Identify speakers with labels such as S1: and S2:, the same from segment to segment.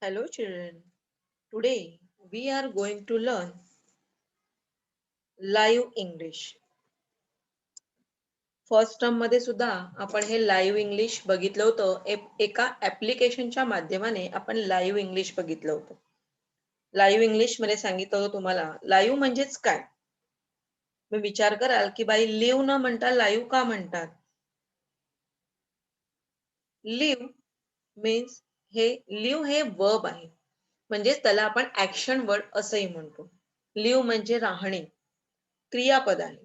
S1: Hello children. Today we are going to learn live English. First term मध्ये सुद्धा आपण हे लाईव्ह इंग्लिश बघितलं होतं. एका ऍप्लिकेशनच्या माध्यमाने आपण लाईव्ह इंग्लिश बघितलं होतं. लाईव्ह इंग्लिश मध्ये सांगितलं होतं तुम्हाला लाईव्ह म्हणजेच काय? मी विचार कराल की बाई लिव्ह न म्हणता लाईव्ह का म्हणतात? लिव्ह मीन्स हे वर्ब आहे. म्हणजेच त्याला आपण ऍक्शन वर्ड असंही म्हणतो. लिव्ह म्हणजे राहणे, क्रियापद आहे.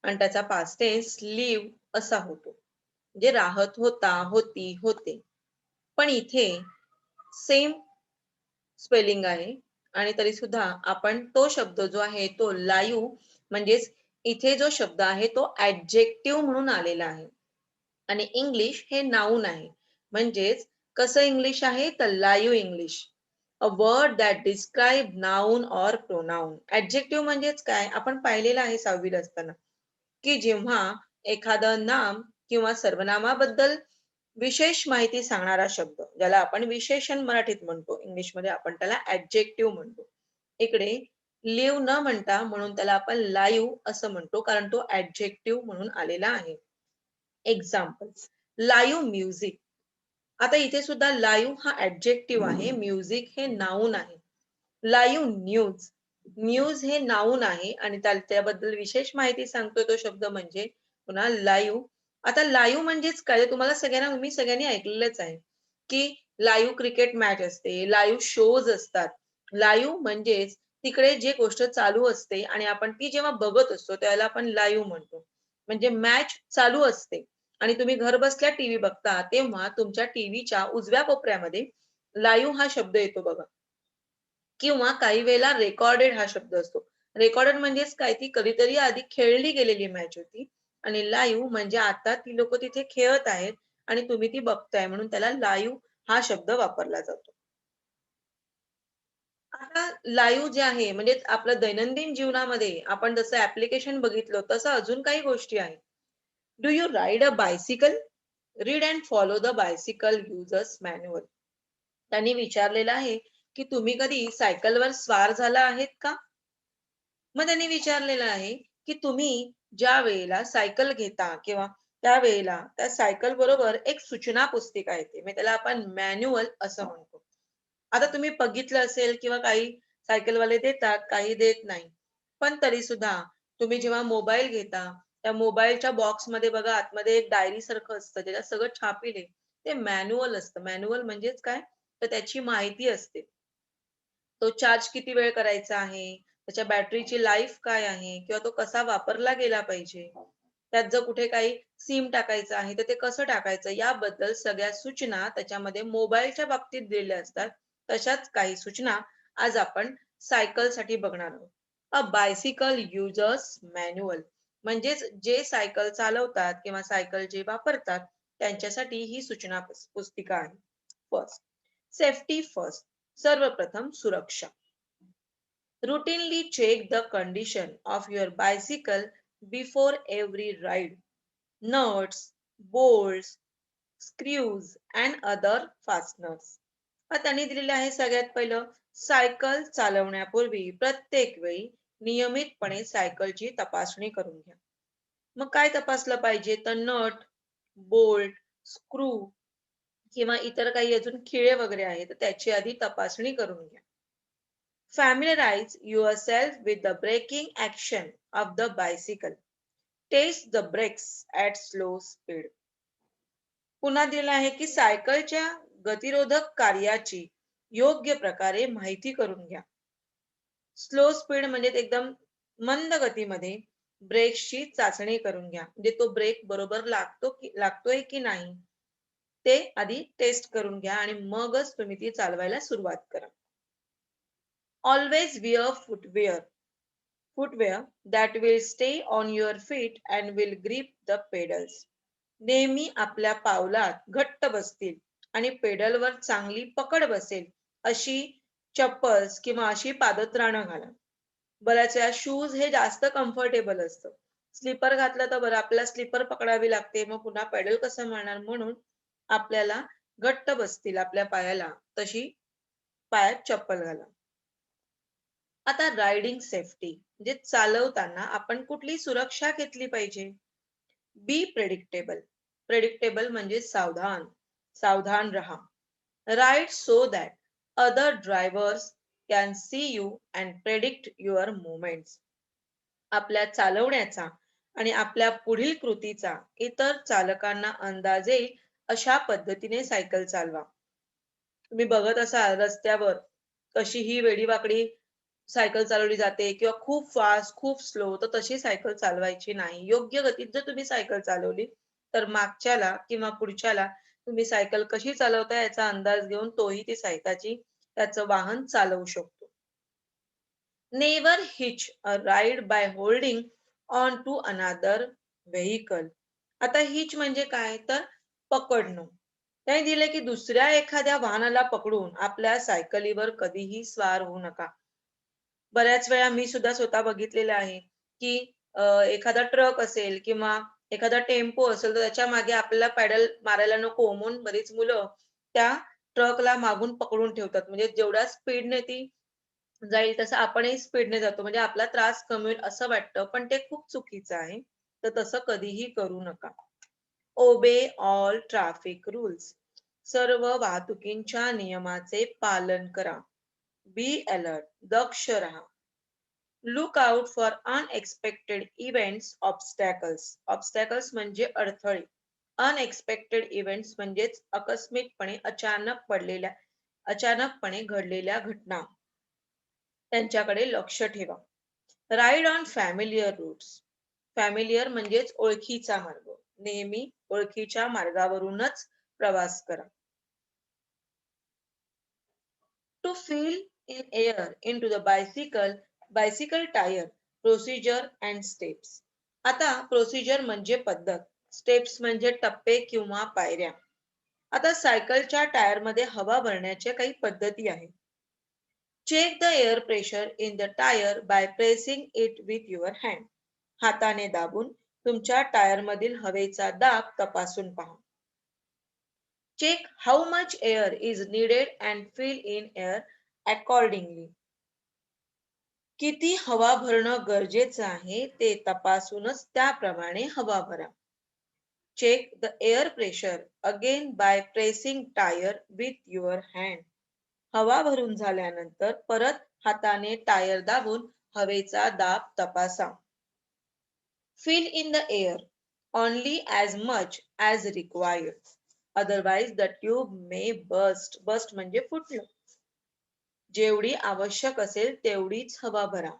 S1: आणि त्याचा पास्ट टेन्स लिव्ह असा होतो. म्हणजे राहत होता, होती, होते. पण इथे सेम स्पेलिंग आहे आणि तरी सुद्धा आपण तो शब्द जो आहे तो लाईव्ह म्हणजेच इथे जो शब्द आहे तो ऍडजेक्टिव्ह म्हणून आलेला आहे आणि इंग्लिश हे नाऊन आहे. म्हणजेच कसं इंग्लिश आहे तर live English. A word that describe noun or pronoun. Adjective म्हणजेच काय आपण पाहिलेलं आहे 6वीला असताना की जेव्हा एखादं नाम किंवा सर्वनामाबद्दल विशेष माहिती सांगणारा शब्द ज्याला आपण विशेषण मराठीत म्हणतो, इंग्लिशमध्ये आपण त्याला ऍडजेक्टिव्ह म्हणतो. इकडे लिव्ह न म्हणता म्हणून त्याला आपण लाईव्ह असं म्हणतो कारण तो ऍडजेक्टिव्ह म्हणून आलेला आहे. Example live music. आता इथे सुद्धा लाईव्ह हा ऍडजेक्टिव्ह आहे, म्युझिक हे नाऊन आहे. Live news. न्यूज हे नाऊन आहे आणि त्याबद्दल विशेष माहिती सांगतोय तो शब्द म्हणजे पुन्हा लाईव्ह. आता लाईव्ह म्हणजेच काय तुम्हाला सगळ्यांना मी सगळ्यांनी ऐकलेलंच आहे की लाईव्ह क्रिकेट मॅच असते, लाईव्ह शोज असतात. लाईव्ह म्हणजेच तिकडे जे गोष्ट चालू असते आणि आपण ती जेव्हा बघत असतो त्याला आपण लाईव्ह म्हणतो. म्हणजे मॅच चालू असते आणि तुम्ही घर बसल्या टीव्ही बघता तेव्हा तुमच्या टीव्हीच्या उजव्या कोपऱ्यामध्ये लाईव्ह हा शब्द येतो बघा. किंवा काही वेळेला रेकॉर्डेड हा शब्द असतो. रेकॉर्डेड म्हणजेच काय ती कधीतरी आधी खेळली गेलेली मॅच होती आणि लाईव्ह म्हणजे आता ती लोक तिथे खेळत आहेत आणि तुम्ही ती बघताय म्हणून त्याला लाईव्ह हा शब्द वापरला जातो. आता लाईव्ह जे आहे म्हणजे आपलं दैनंदिन जीवनामध्ये आपण जसं ऍप्लिकेशन बघितलं तसं अजून काही गोष्टी आहेत. Do you ride a bicycle? Read and follow the bicycle users manual. त्यांनी विचारलेलं आहे की तुम्ही कधी सायकलवर स्वार झाला आहेत का? मग त्यांनी विचारलेलं आहे की तुम्ही ज्या वेळेला सायकल घेता किंवा त्यावेळेला त्या सायकल बरोबर एक सूचना पुस्तिका येते म्हणजे त्याला आपण मॅन्युअल असं म्हणतो. आता तुम्ही बघितलं असेल किंवा काही सायकलवाले देतात काही देत नाही. पण तरी सुद्धा तुम्ही जेव्हा मोबाईल घेता त्या मोबाईलच्या बॉक्समध्ये बघा आतमध्ये एक डायरी सारखं असतं ज्याच्यात सगळं छापील आहे. ते मॅन्युअल असतं. मॅन्युअल म्हणजेच काय तर त्याची माहिती असते. तो चार्ज किती वेळ करायचा आहे, त्याच्या बॅटरीची लाईफ काय आहे किंवा तो कसा वापरला गेला पाहिजे. त्यात जर कुठे काही सिम टाकायचं आहे, तर ते कसं टाकायचं याबद्दल सगळ्या सूचना त्याच्यामध्ये मोबाईलच्या बाबतीत दिलेल्या असतात. तशाच काही सूचना आज आपण सायकलसाठी बघणार आहोत. अ बायसिकल युजर्स मॅन्युअल म्हणजेच जे सायकल चालवतात किंवा सायकल जे वापरतात त्यांच्यासाठी ही सूचना पुस्तिका आहे. First, safety first. सर्वप्रथम सुरक्षा. Routinely check the condition of your bicycle before every ride. Nuts, bolts, screws and other fasteners. त्यांनी दिलेले आहे सगळ्यात पहिलं सायकल चालवण्यापूर्वी प्रत्येक वेळी नियमितपणे सायकलची तपासणी करून घ्या. मग काय तपासलं पाहिजे तर नट, बोल्ट, स्क्रू किंवा इतर काही अजून खिळे वगैरे आहेत तर त्याची आधी तपासणी करून घ्या. Familiarize yourself with the braking action of the bicycle. Test the brakes at slow speed. पुन्हा दिलं आहे की सायकलच्या गतिरोधक कार्याची योग्य प्रकारे माहिती करून घ्या. स्लो स्पीड म्हणजे एकदम मंद गतीमध्ये ब्रेक्सची चाचणी करून घ्या. म्हणजे तो ब्रेक बरोबर लागतोय की नाही ते आधी टेस्ट करून घ्या आणि मगच तुम्ही ती चालवायला सुरुवात करा. Always wear footwear that will stay on your feet and will grip the pedals. नेहमी आपल्या पावलात घट्ट बसतील आणि पेडलवर चांगली पकड बसेल अशी चप्पल्स किंवा अशी पादत्राणं घाला. बऱ्याच वेळा शूज हे जास्त कम्फर्टेबल असतं. स्लीपर घातलं तर बरं आपल्याला स्लीपर पकडावी लागते मग पुन्हा पेडल कसं मारणार म्हणून आपल्याला घट्ट बसतील आपल्या पायाला तशी पायात चप्पल घाला. आता रायडिंग सेफ्टी म्हणजे चालवताना आपण कुठली सुरक्षा घेतली पाहिजे? बी प्रेडिक्टेबल. प्रेडिक्टेबल म्हणजे सावधान. सावधान रहा. Ride so that other drivers can see you and predict your movements. आपल्या चालवण्याचा आणि आपल्या पुढील कृतीचा इतर चालकांना अंदाज येईल अशा पद्धतीने सायकल चालवा. तुम्ही बघत असाल रस्त्यावर कशी ही वेडीवाकडी सायकल चालवली जाते किंवा खूप फास्ट खूप स्लो, तर तशी सायकल चालवायची नाही. योग्य गतीत जर तुम्ही सायकल चालवली तर मागच्याला किंवा पुढच्याला तुम्ही सायकल कशी चालवताय याचा अंदाज घेऊन तोही ती स्वतःची त्याचं वाहन चालवू शकतो. Never hitch a ride by holding on to another vehicle. आता हिच म्हणजे काय तर पकडणं. त्याने दिले की दुसऱ्या एखाद्या वाहनाला पकडून आपल्या सायकलीवर कधीही स्वार होऊ नका. बऱ्याच वेळा मी सुद्धा स्वतः बघितलेलं आहे, की एखादा ट्रक असेल किंवा एखादा टेम्पो असेल, तर त्याच्या मागे आपल्याला पेडल मारायला नको म्हणून बरीच मुलं त्या ट्रकला मागून पकडून ठेवतात. म्हणजे जेवढ्या स्पीडने ती जाईल तसं आपणही स्पीडने जातो. म्हणजे आपला त्रास कमी होईल असं वाटतं, पण ते खूप चुकीचं आहे. तर तसं कधीही करू नका. ओबे ऑल ट्रॅफिक रूल्स. सर्व वाहतुकींच्या नियमाचे पालन करा. बी अलर्ट. दक्ष राहा. Look out for unexpected events obstacles. Obstacles म्हणजे अडथळे. अनएक्सपेक्टेड इव्हेंट्स म्हणजेच आकस्मिकपणे अचानकपणे घडलेल्या घटना. त्यांच्याकडे लक्ष ठेवा. Ride on familiar routes. Familiar म्हणजेच ओळखीचा मार्ग. नेहमी ओळखीच्या मार्गावरूनच प्रवास करा. To fill in air into the bicycle tire, procedure and steps. आता प्रोसिजर म्हणजे पद्धत, स्टेप्स म्हणजे टप्पे किंवा पायऱ्या. आता सायकलच्या टायरमध्ये हवा भरण्याच्या काही पद्धती आहेत. Check the air pressure in the tyre by pressing it with your hand. हाताने दाबून तुमच्या टायरमधील हवेचा दाब तपासून पहा. Check how much air is needed and fill in air accordingly. किती हवा भरणं गरजेचं आहे ते तपासूनच त्याप्रमाणे हवा भरा. Check the air pressure again by pressing tire with your hand. हवा भरून झाल्यानंतर परत हाताने टायर दाबून हवेचा दाब तपासा. Fill in the air only as much as required. Otherwise the tube may burst. Burst म्हणजे फुटलं. जेवढी आवश्यक असेल तेवढीच हवा भरा.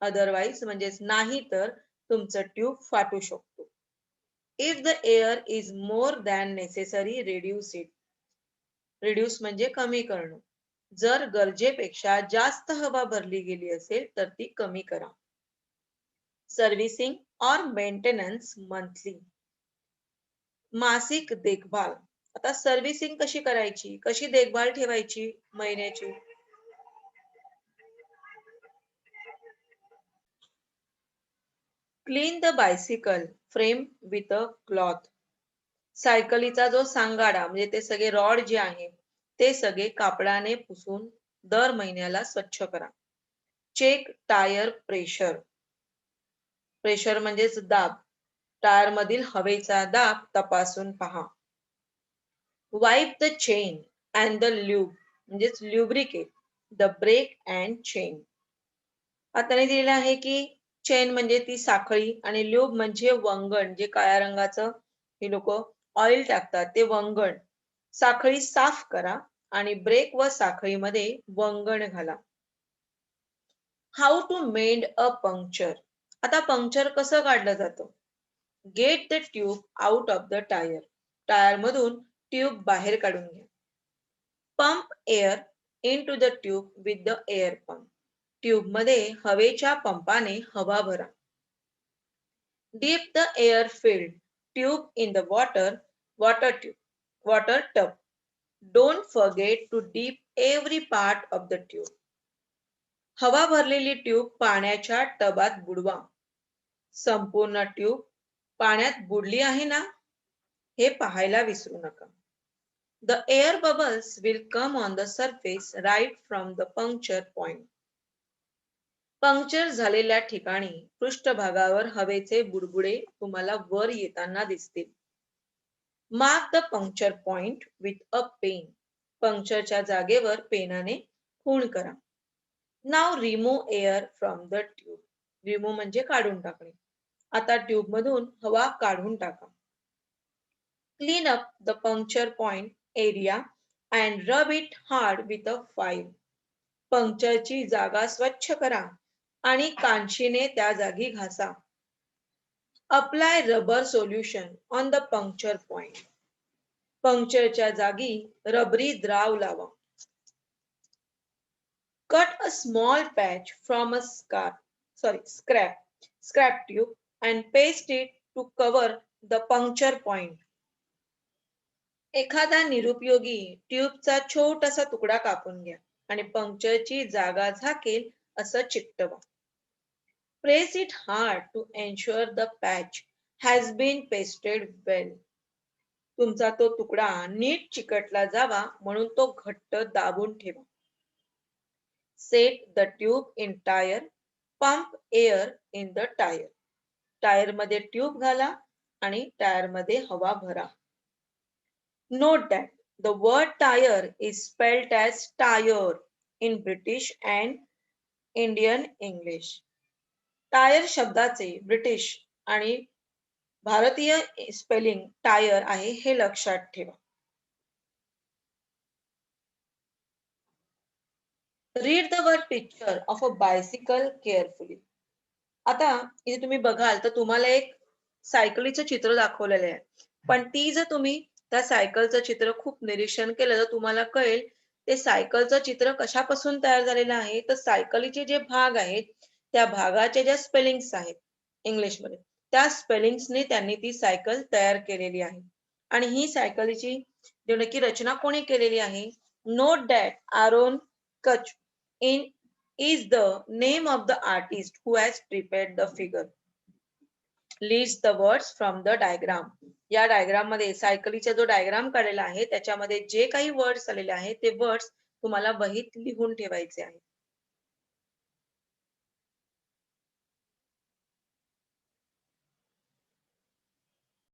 S1: अदरवाईज म्हणजेच नाही तर तुमचं ट्यूब फाटू शकतो. If the air is more than necessary reduce it. Reduce म्हणजे कमी करणं. जर गरजेपेक्षा जास्त हवा भरली गेली असेल तर ती कमी करा. Servicing or maintenance monthly. मासिक देखभाल. आता सर्व्हिसिंग कशी करायची, कशी देखभाल ठेवायची महिन्याची? Clean the bicycle frame with a cloth. सायकलीचा जो सांगाडा म्हणजे ते सगळे रॉड जे आहे ते सगळे कापडाने पुसून दर महिन्याला स्वच्छ करा. Check tyre pressure. प्रेशर म्हणजेच दाब. टायर मधील हवेचा दाब तपासून पहा. वाईप the chain and the lube म्हणजेच lubricate the break and chain. आता दिलेलं आहे की चेन म्हणजे ती साखळी आणि ल्यूब म्हणजे वंगण, जे काळ्या रंगाचं हे लोक ऑइल टाकतात ते वंगण. साखळी साफ करा आणि ब्रेक व साखळीमध्ये वंगण घाला. How to mend a puncture. आता पंक्चर कसं काढलं जातं? Get the tube out of the tyre. Tyre मधून ट्यूब बाहेर काढून घ्या. Pump air into the tube with the air pump. Tube मध्ये हवेच्या पंपाने हवा भरा. Dip the air-filled tube in the water tub. Don't forget to dip every part of the tube. हवा भरलेली ट्यूब पाण्याच्या टबात बुडवा. संपूर्ण ट्यूब पाण्यात बुडली आहे ना हे पाहायला विसरू नका. The air bubbles will come on the surface right from the puncture point. Puncture झालेल्या ठिकाणी पृष्ठभागावर हवेचे बुडबुडे तुम्हाला वर येताना दिसतील. Mark the puncture point with a pen. पंक्चरच्या जागेवर पेनाने खूण करा. Now remove air from the tube. Remove म्हणजे काढून टाकणे. आता ट्यूब मधून हवा काढून टाका. Clean up the puncture point area and rub it hard with a file. पंक्चरची जागा स्वच्छ करा आणि कांशीने त्या जागी घासा. Apply rubber solution on the puncture point. पंक्चरच्या जागी रबरी द्राव लावा. Cut a small patch from a scrap tube and paste it to cover the puncture point. एखादा निरुपयोगी ट्यूबचा छोटासा तुकडा कापून घ्या आणि पंक्चरची जागा झाकेल असं चिकटवा. Press it hard to ensure the patch has been pasted well. तुमचा तो तुकडा नीट चिकटला जावा म्हणून तो घट्ट दाबून ठेवा. Set the tube in tire. Pump air in the tire. Tyre मध्ये ट्यूब घाला आणि टायर मध्ये हवा भरा. Note that the word tire is spelled as tire in British and Indian English. Tyre शब्दाचे ब्रिटिश आणि भारतीय स्पेलिंग टायर आहे हे लक्षात ठेवा. Read the word picture of a bicycle carefully. आता इथे तुम्ही बघाल तर तुम्हाला एक सायकलीचं चित्र दाखवलेलं आहे. पण ती जर तुम्ही त्या सायकलचं चित्र खूप निरीक्षण केलं तर तुम्हाला कळेल ते सायकलचं चित्र कशापासून तयार झालेलं आहे. तर सायकलीचे जे भाग आहेत त्या भागाचे ज्या स्पेलिंग्स आहेत इंग्लिशमध्ये त्या स्पेलिंग्सने त्यांनी ती सायकल तयार केलेली आहे. आणि ही सायकलीची नक्की रचना कोणी केलेली आहे. नोट दॅट आरोन कच in is the name of the artist who has prepared the figure. List the words from the diagram. या डायग्राम मध्ये सायकलीचा जो डायग्राम काढलेला आहे त्याच्यामध्ये जे काही वर्ड्स आलेले आहेत ते वर्ड्स तुम्हाला वहीत लिहून ठेवायचे आहेत.